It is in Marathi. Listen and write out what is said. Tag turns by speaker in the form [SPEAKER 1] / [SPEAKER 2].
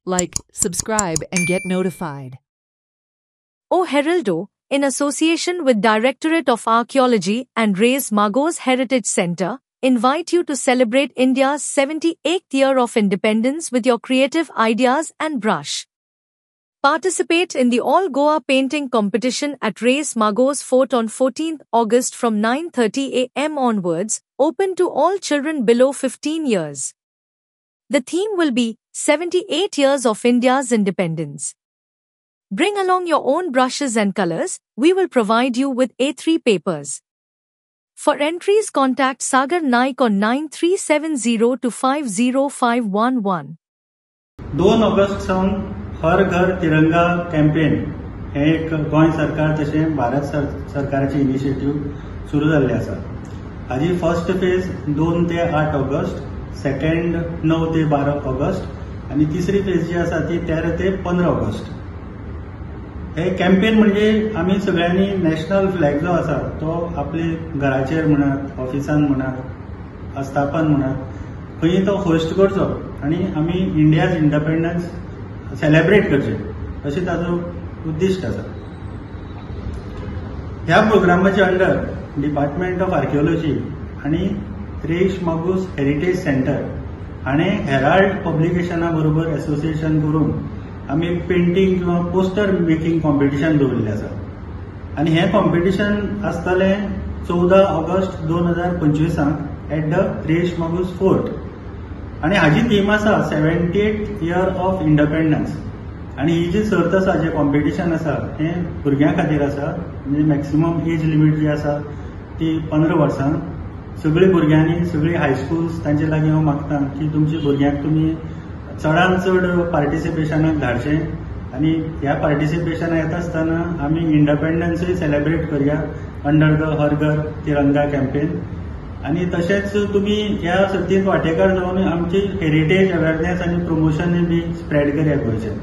[SPEAKER 1] like, subscribe, and get notified.
[SPEAKER 2] O Heraldo, in association with Directorate of Archaeology and Reis Magos Heritage Center, invite you to celebrate India's 78th year of independence with your creative ideas and brush. Participate in the All Goa Painting Competition at Reis Magos Fort on 14th August from 9:30 a.m. onwards, open to all children below 15 years. The theme will be 78 Years of India's Independence. Bring along your own brushes and colors. We will provide you with A3 papers. For entries, contact Sagar Naik on 9370250511.
[SPEAKER 3] 2 August सावन हर घर तिरंगा कॅम्पेन हे एक गोंय सरकार तशें भारत सरकाराची इनिशिएटिव्ह सुरू जाल्ली आसा. हाजी फर्स्ट फेज 2 ते 8 ऑगस्ट, सेकंड 9 ते 12 ऑगस्ट आणि तिसरी फेज जी आसा ती 13 ते 15 ऑगस्ट. हे कॅम्पेन म्हणजे आमी सगळ्यांनी नॅशनल फ्लॅग जो आसा तो आपले घराचेर म्हणात, ऑफिसान म्हणात, आस्थापन म्हणात, खंय तो होस्ट करचो आणि आमी इंडियाज इंडिपेंडन्स सेलेब्रेट करचे अशें ताजो उद्दिश्ट आसा. ह्या प्रोग्रामाच्या अंडर डिपार्टमेंट ऑफ आर्किओलॉजी आणि रेस मागोस हेरिटेज सेंटर हाणें हेराल्ड पब्लिकेशना बरोबर एसोसिएशन करून आमी पेंटिंग किंवा पोस्टर मेकिंग कॉम्पिटिशन दवरलें आसा. आनी हें कॉम्पिटिशन आसतलें 14 August 2025 at the Reis Magos fort. आणि हाजी थीम आसा 78th इयर ऑफ इंडिपेंडन्स. आणि ही जी सर्त आसा, जे कॉम्पिटिशन आसा हें भुरग्यां खातीर आसा. म्हणजे मॅक्सिमम एज लिमीट जी आसा ती 15 वर्सां. सगळीं भुरग्यांनी, सगळीं हायस्कूल्स तांचे लागीं हांव मागतां की तुमच्या भुरग्यांक तुमी चडांत चड पार्टिसिपेशनाक धाडचें आनी ह्या पार्टिसिपेशनाक येता आसतना आमी इंडिपेंडन्सूय सेलेब्रेट करया अंडर द हर घर तिरंगा कॅम्पेन. आणि तशेंच तुमी ह्या सर्तींत वांटेकार जावन आमची हेरिटेज अवेअरनेस आनी प्रमोशनूय बी स्प्रेड करया गोंयचें.